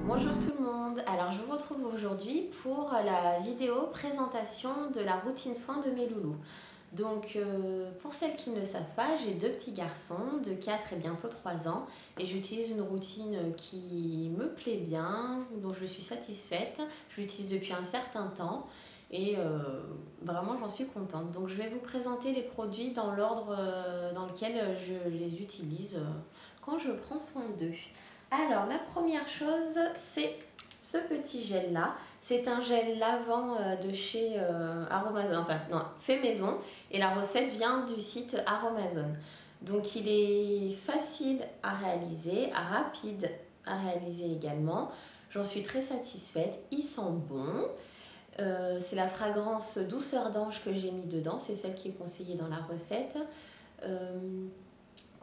Bonjour tout le monde, alors je vous retrouve aujourd'hui pour la vidéo présentation de la routine soin de mes loulous. Donc pour celles qui ne le savent pas, j'ai deux petits garçons de 4 et bientôt 3 ans et j'utilise une routine qui me plaît bien, dont je suis satisfaite. Je l'utilise depuis un certain temps et vraiment j'en suis contente. Donc je vais vous présenter les produits dans l'ordre dans lequel je les utilise quand je prends soin d'eux. Alors la première chose, c'est ce petit gel là. C'est un gel lavant de chez Aromazone, enfin non, fait maison, et la recette vient du site Aromazone. Donc il est facile à réaliser, rapide à réaliser également. J'en suis très satisfaite, il sent bon. C'est la fragrance douceur d'ange que j'ai mis dedans, c'est celle qui est conseillée dans la recette.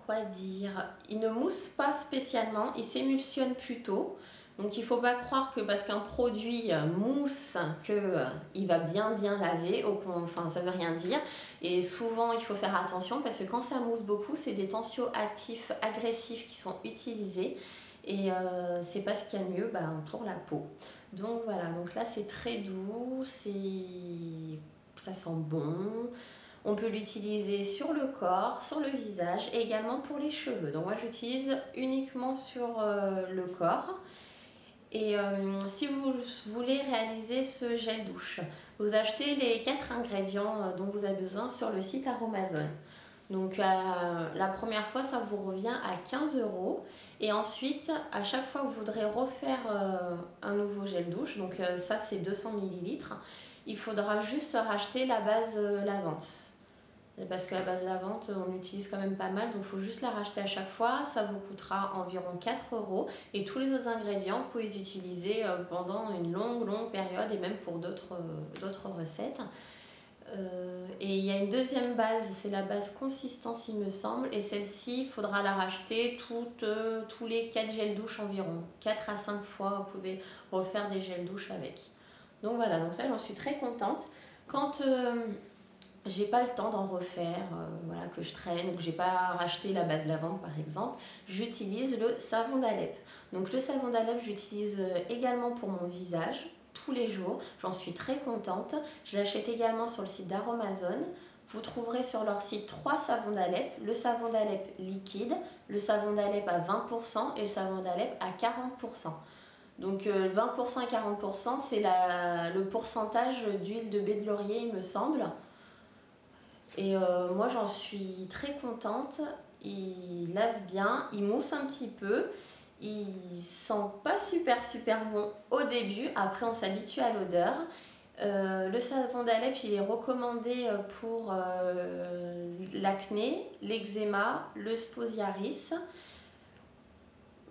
Quoi dire, il ne mousse pas spécialement, il s'émulsionne plutôt. Donc il ne faut pas croire que parce qu'un produit mousse qu'il va bien laver, enfin ça veut rien dire. Et souvent il faut faire attention parce que quand ça mousse beaucoup, c'est des tensioactifs agressifs qui sont utilisés. Et c'est pas ce qu'il y a de mieux pour la peau. Donc voilà, donc là c'est très doux, ça sent bon. On peut l'utiliser sur le corps, sur le visage et également pour les cheveux. Donc moi j'utilise uniquement sur le corps. Et si vous voulez réaliser ce gel douche, vous achetez les 4 ingrédients dont vous avez besoin sur le site Aromazone. Donc la première fois ça vous revient à 15 €. Et ensuite à chaque fois que vous voudrez refaire un nouveau gel douche, donc ça c'est 200 ml, il faudra juste racheter la base lavante. Parce que la base lavante, on l'utilise quand même pas mal, donc il faut juste la racheter à chaque fois. Ça vous coûtera environ 4 €. Et tous les autres ingrédients, vous pouvez les utiliser pendant une longue période et même pour d'autres recettes. Et il y a une deuxième base, c'est la base consistance il me semble. Et celle-ci, il faudra la racheter tous les 4 gels douche environ. 4 à 5 fois, vous pouvez refaire des gels douche avec. Donc voilà, donc ça j'en suis très contente. Quand j'ai pas le temps d'en refaire, voilà, que je traîne ou que j'ai pas racheté la base lavante par exemple, j'utilise le savon d'Alep. Donc le savon d'Alep, j'utilise également pour mon visage tous les jours, j'en suis très contente. Je l'achète également sur le site d'Aromazone. Vous trouverez sur leur site 3 savons d'Alep, le savon d'Alep liquide, le savon d'Alep à 20% et le savon d'Alep à 40%. Donc 20% et 40%, c'est le pourcentage d'huile de baie de laurier il me semble. Et moi j'en suis très contente, il lave bien, il mousse un petit peu, il sent pas super bon au début, après on s'habitue à l'odeur. Le savon d'Alep il est recommandé pour l'acné, l'eczéma, le sposiaris.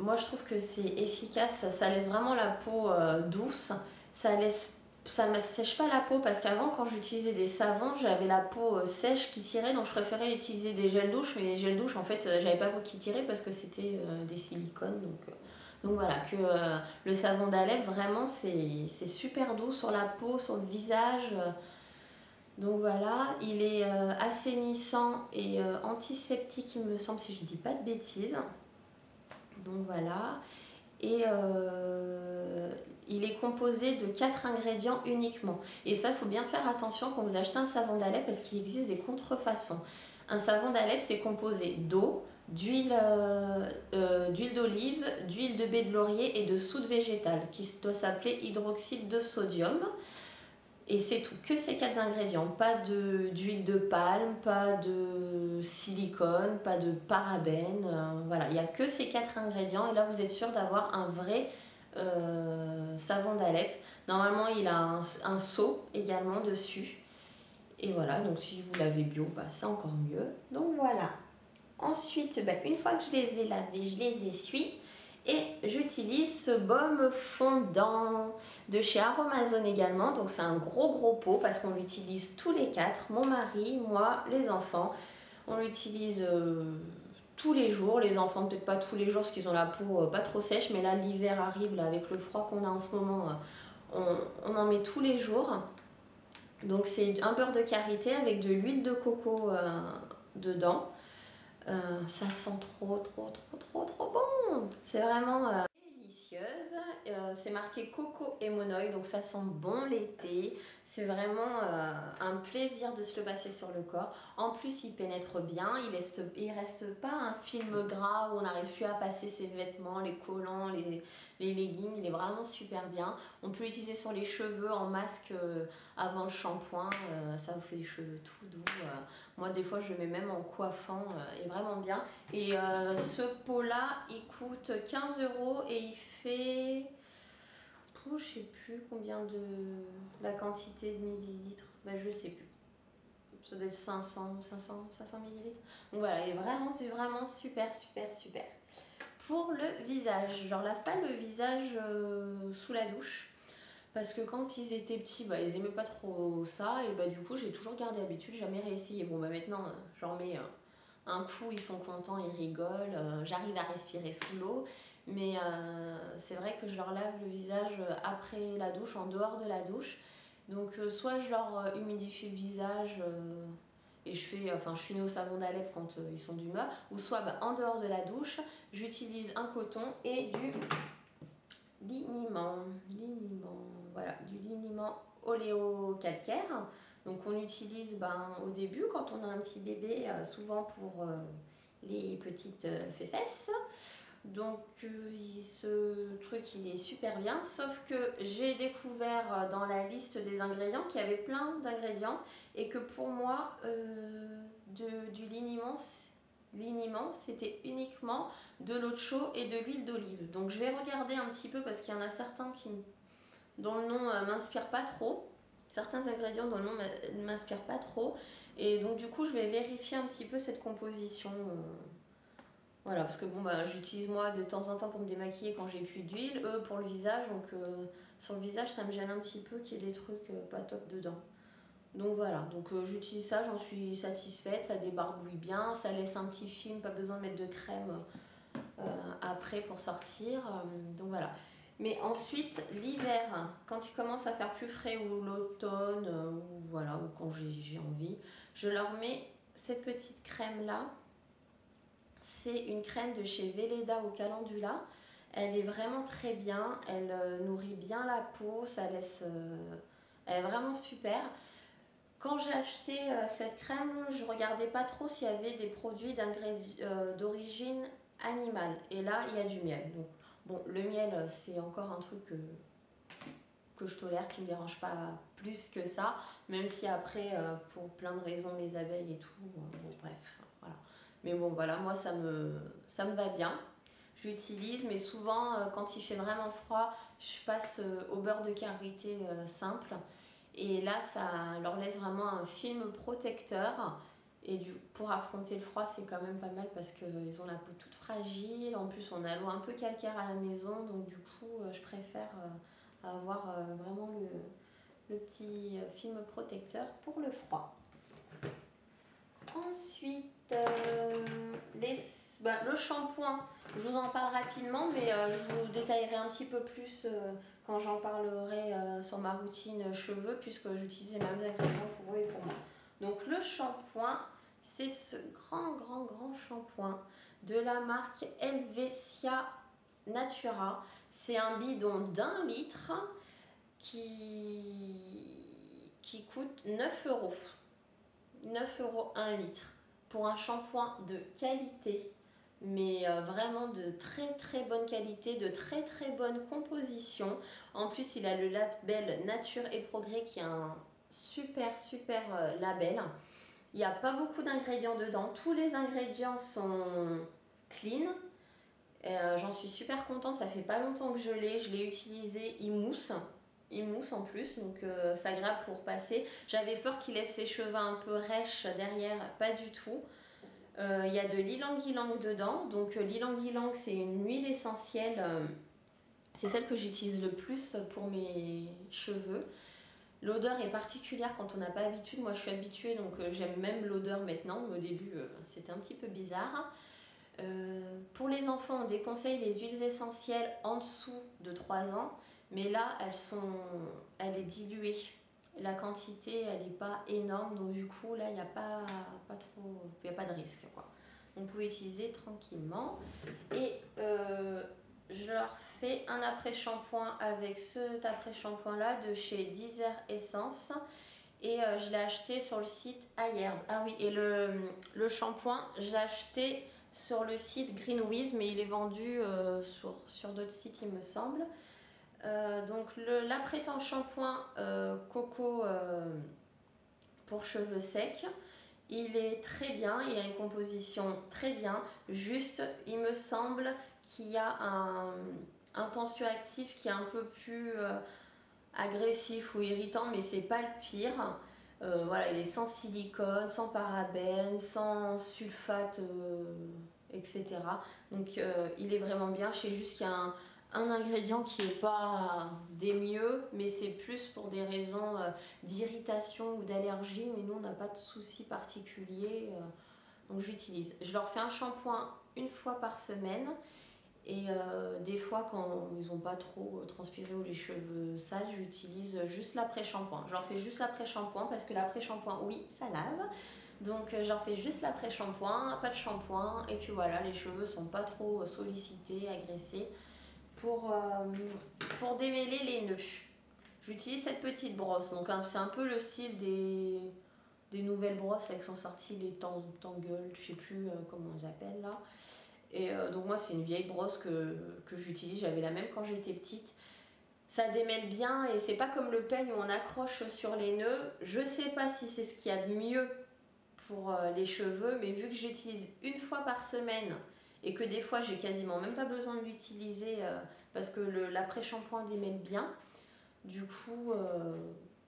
Moi je trouve que c'est efficace, ça laisse vraiment la peau douce, ça ne sèche pas la peau parce qu'avant quand j'utilisais des savons j'avais la peau sèche qui tirait, donc je préférais utiliser des gels douche, mais les gels douche en fait j'avais pas qui tirait parce que c'était des silicones, donc voilà, que le savon d'Alep vraiment c'est super doux sur la peau, sur le visage. Donc voilà, il est assainissant et antiseptique il me semble, si je dis pas de bêtises. Donc voilà. Et il est composé de 4 ingrédients uniquement. Et ça, il faut bien faire attention quand vous achetez un savon d'Alep parce qu'il existe des contrefaçons. Un savon d'Alep, c'est composé d'eau, d'huile d'olive, d'huile de baie de laurier et de soude végétale qui doit s'appeler hydroxyde de sodium. Et c'est tout, que ces 4 ingrédients, pas d'huile de palme, pas de silicone, pas de parabènes, voilà, il n'y a que ces 4 ingrédients et là vous êtes sûr d'avoir un vrai savon d'Alep. Normalement il a un seau également dessus et voilà, donc si vous l'avez bio, c'est encore mieux. Donc voilà, ensuite une fois que je les ai lavés, je les essuie. Et j'utilise ce baume fondant de chez Aromazone également. Donc c'est un gros pot parce qu'on l'utilise tous les 4. Mon mari, moi, les enfants. On l'utilise tous les jours. Les enfants peut-être pas tous les jours parce qu'ils ont la peau pas trop sèche. Mais là l'hiver arrive, là, avec le froid qu'on a en ce moment, on en met tous les jours. Donc c'est un beurre de karité avec de l'huile de coco dedans. Ça sent trop bon, c'est vraiment délicieux. délicieuse. C'est marqué Coco et Monoï, donc ça sent bon l'été. C'est vraiment un plaisir de se le passer sur le corps. En plus, il pénètre bien, il reste pas un film gras où on n'arrive plus à passer ses vêtements, les collants, les leggings. Il est vraiment super bien. On peut l'utiliser sur les cheveux en masque avant le shampoing. Ça vous fait les cheveux tout doux. Moi, des fois, je le mets même en coiffant. Il est vraiment bien. Et ce pot-là, il coûte 15 € et il fait... Oh, je sais plus combien de la quantité de millilitres, ben, je sais plus, ça doit être 500 millilitres. Donc voilà, il est vraiment super. Pour le visage, je leur lave pas le visage sous la douche parce que quand ils étaient petits, bah, ils aimaient pas trop ça et bah, du coup j'ai toujours gardé l'habitude, jamais réessayé. Bon bah maintenant je leur mets un coup, ils sont contents, ils rigolent, j'arrive à respirer sous l'eau. Mais c'est vrai que je leur lave le visage après la douche, en dehors de la douche. Donc soit je leur humidifie le visage et je finis au savon d'Alep quand ils sont d'humeur, ou soit bah, en dehors de la douche, j'utilise un coton et du liniment, voilà, du liniment oléo-calcaire. Donc on utilise au début quand on a un petit bébé, souvent pour les petites fesses. Donc ce truc il est super bien, sauf que j'ai découvert dans la liste des ingrédients qu'il y avait plein d'ingrédients et que pour moi du liniment c'était uniquement de l'eau de chaux et de l'huile d'olive. Donc je vais regarder un petit peu parce qu'il y en a certains dont le nom m'inspire pas trop. Certains ingrédients dont le nom ne m'inspire pas trop. Et donc du coup je vais vérifier un petit peu cette composition. Voilà, parce que bon bah j'utilise moi de temps en temps pour me démaquiller quand j'ai plus d'huile, eux pour le visage, donc sur le visage ça me gêne un petit peu qu'il y ait des trucs pas top dedans. Donc voilà, donc j'utilise ça, j'en suis satisfaite, ça débarbouille bien, ça laisse un petit film, pas besoin de mettre de crème après pour sortir, donc voilà. Mais ensuite, l'hiver, quand il commence à faire plus frais, ou l'automne, ou voilà, ou quand j'ai envie, je leur mets cette petite crème là. C'est une crème de chez Velleda au calendula. Elle est vraiment très bien, elle nourrit bien la peau, elle est vraiment super. Quand j'ai acheté cette crème, je regardais pas trop s'il y avait des produits d'origine animale. Et là, il y a du miel. Donc, bon, le miel, c'est encore un truc que je tolère, qui me dérange pas plus que ça. Même si après, pour plein de raisons, les abeilles et tout, bon, bref, voilà. Mais bon, voilà, moi, ça me va bien. Je l'utilise, mais souvent, quand il fait vraiment froid, je passe au beurre de karité simple. Et là, ça leur laisse vraiment un film protecteur. Et pour affronter le froid, c'est quand même pas mal parce qu'ils ont la peau toute fragile. En plus, on a l'eau un peu calcaire à la maison. Donc du coup, je préfère avoir vraiment le petit film protecteur pour le froid. Ensuite, le shampoing, je vous en parle rapidement, mais je vous détaillerai un petit peu plus quand j'en parlerai sur ma routine cheveux, puisque j'utilisais les mêmes ingrédients pour eux et pour moi. Donc le shampoing, c'est ce grand shampoing de la marque Helvetia Natura. C'est un bidon d'1 litre qui coûte 9 €. 9 € 1 litre pour un shampoing de qualité, mais vraiment de très bonne qualité, de très bonne composition. En plus, il a le label Nature et Progrès qui est un super label. Il n'y a pas beaucoup d'ingrédients dedans, tous les ingrédients sont clean. J'en suis super contente, ça fait pas longtemps que je l'ai utilisé, il mousse en plus, donc c'est agréable pour passer. J'avais peur qu'il laisse ses cheveux un peu rêches derrière, pas du tout. Il y a de l'ylang-ylang dedans, donc l'ylang-ylang c'est une huile essentielle, c'est celle que j'utilise le plus pour mes cheveux. L'odeur est particulière quand on n'a pas l'habitude, moi je suis habituée donc j'aime même l'odeur maintenant, au début c'était un petit peu bizarre. Pour les enfants, on déconseille les huiles essentielles en dessous de 3 ans, mais là, elle est diluée. La quantité, elle n'est pas énorme, donc du coup, là, il n'y a pas de risque, quoi. On peut utiliser tranquillement. Et je leur fais un après-shampoing avec cet après-shampoing là de chez Dizer Essence. Et je l'ai acheté sur le site iHerb. Ah oui, et le shampoing, j'ai acheté sur le site Greenwiz, mais il est vendu sur d'autres sites, il me semble. Donc l'après-temps shampoing coco pour cheveux secs, il est très bien, il a une composition très bien. Juste, il me semble qu'il y a un tensioactif qui est un peu plus agressif ou irritant, mais c'est pas le pire. Voilà, il est sans silicone, sans parabènes, sans sulfate, etc. Donc il est vraiment bien. Je sais juste qu'il y a un ingrédient qui n'est pas des mieux, mais c'est plus pour des raisons d'irritation ou d'allergie. Mais nous, on n'a pas de soucis particuliers, donc j'utilise. Je leur fais un shampoing une fois par semaine. Et des fois, quand ils n'ont pas trop transpiré ou les cheveux sales, j'utilise juste l'après-shampoing. Je leur fais juste l'après-shampoing parce que l'après-shampoing, oui, ça lave. Donc je leur fais juste l'après-shampoing, pas de shampoing. Et puis voilà, les cheveux sont pas trop sollicités, agressés. Pour démêler les nœuds, j'utilise cette petite brosse. Donc c'est un peu le style des nouvelles brosses là, qui sont sorties, les Tangle, je sais plus comment on les appelle là. Et donc moi c'est une vieille brosse que j'utilise, j'avais la même quand j'étais petite. Ça démêle bien et c'est pas comme le peigne où on accroche sur les nœuds. Je sais pas si c'est ce qu'il y a de mieux pour les cheveux, mais vu que j'utilise une fois par semaine et que des fois j'ai quasiment même pas besoin de l'utiliser parce que l'après-shampoing démêle bien, du coup,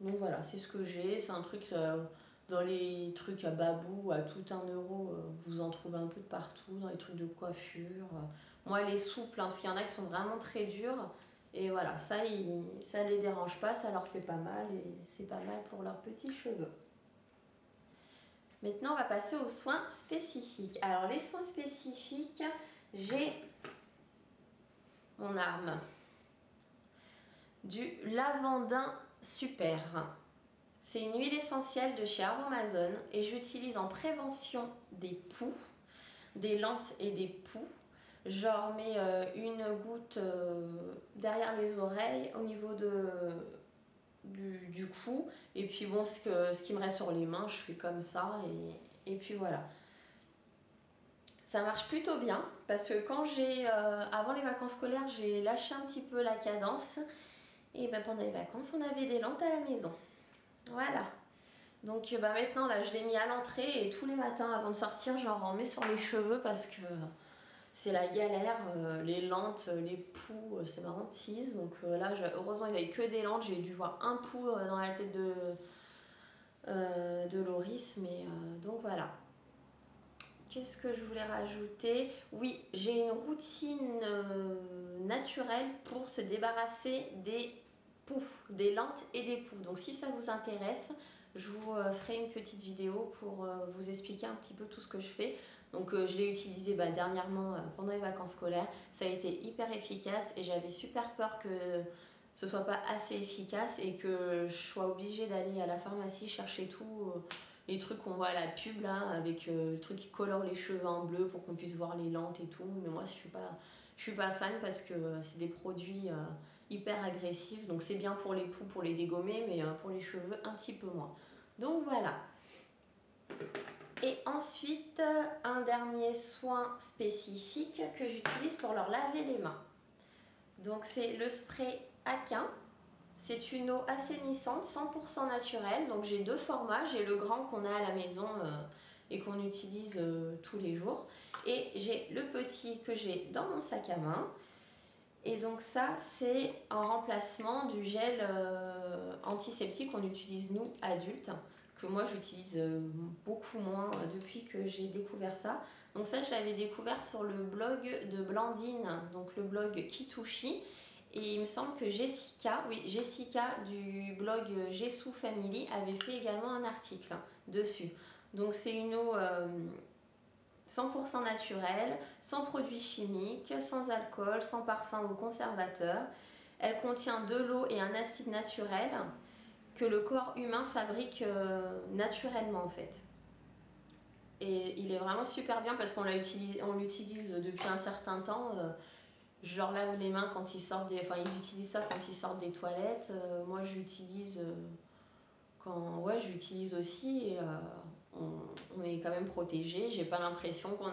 donc voilà, c'est ce que j'ai. C'est un truc... dans les trucs à babou, à tout 1 euro, vous en trouvez un peu de partout, dans les trucs de coiffure. Moi, elle est souple, hein, parce qu'il y en a qui sont vraiment très durs. Et voilà, ça les dérange pas, ça leur fait pas mal et c'est pas mal pour leurs petits cheveux. Maintenant, on va passer aux soins spécifiques. Alors, les soins spécifiques, j'ai mon arme. Du lavandin super. C'est une huile essentielle de chez Arbre Amazon et j'utilise en prévention des poux, des lentes et des poux. J'en mets une goutte derrière les oreilles au niveau du cou. Et puis bon, ce qui me reste sur les mains, je fais comme ça et puis voilà. Ça marche plutôt bien parce que quand avant les vacances scolaires, j'ai lâché un petit peu la cadence. Et ben pendant les vacances, on avait des lentes à la maison. Voilà, donc maintenant là je l'ai mis à l'entrée et tous les matins avant de sortir j'en remets sur les cheveux parce que c'est la galère, les lentes, les poux, c'est vraiment tease. Donc là heureusement il n'y avait que des lentes, j'ai dû voir un pou dans la tête de Loris, mais donc voilà. Qu'est-ce que je voulais rajouter? Oui, j'ai une routine naturelle pour se débarrasser des poux, des lentes et des poux. Donc si ça vous intéresse, je vous ferai une petite vidéo pour vous expliquer un petit peu tout ce que je fais. Donc je l'ai utilisé dernièrement pendant les vacances scolaires. Ça a été hyper efficace et j'avais super peur que ce soit pas assez efficace et que je sois obligée d'aller à la pharmacie chercher tout. Les trucs qu'on voit à la pub là, avec le truc qui colore les cheveux en bleu pour qu'on puisse voir les lentes et tout. Mais moi je suis pas fan parce que c'est des produits hyper agressifs. Donc c'est bien pour les poux, pour les dégommer, mais pour les cheveux un petit peu moins. Donc voilà. Et ensuite, un dernier soin spécifique que j'utilise pour leur laver les mains. Donc c'est le spray Aquin. C'est une eau assainissante, 100% naturelle. Donc j'ai deux formats. J'ai le grand qu'on a à la maison et qu'on utilise tous les jours. Et j'ai le petit que j'ai dans mon sac à main. Et donc ça, c'est en remplacement du gel antiseptique qu'on utilise nous, adultes. Que moi j'utilise beaucoup moins depuis que j'ai découvert ça. Donc ça, je l'avais découvert sur le blog de Blandine, donc le blog Kitouchi. Et il me semble que Jessica du blog Jessou Family avait fait également un article dessus. Donc c'est une eau 100% naturelle, sans produits chimiques, sans alcool, sans parfum ou conservateur. Elle contient de l'eau et un acide naturel que le corps humain fabrique naturellement en fait. Et il est vraiment super bien parce qu'on l'utilise depuis un certain temps. je leur lave les mains quand ils sortent des... Enfin, ils utilisent ça quand ils sortent des toilettes. Moi, j'utilise quand... Ouais, j'utilise aussi. Et, on est quand même protégé. J'ai pas l'impression qu'on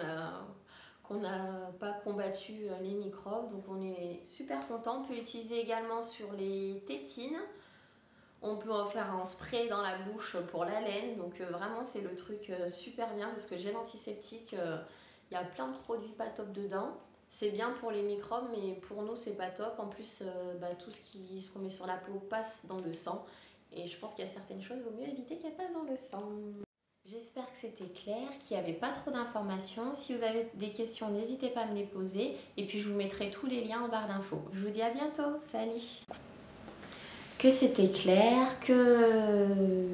n'a pas combattu les microbes. Donc, on est super content. On peut l'utiliser également sur les tétines. On peut en faire un spray dans la bouche pour la laine. Donc, vraiment, c'est le truc super bien parce que gel antiseptique, il y a plein de produits pas top dedans. C'est bien pour les microbes, mais pour nous, c'est pas top. En plus, tout ce qu'on met sur la peau passe dans le sang. Et je pense qu'il y a certaines choses, vaut mieux éviter qu'elles passent dans le sang. J'espère que c'était clair, qu'il n'y avait pas trop d'informations. Si vous avez des questions, n'hésitez pas à me les poser. Et puis, je vous mettrai tous les liens en barre d'infos. Je vous dis à bientôt. Salut! Que c'était clair, que...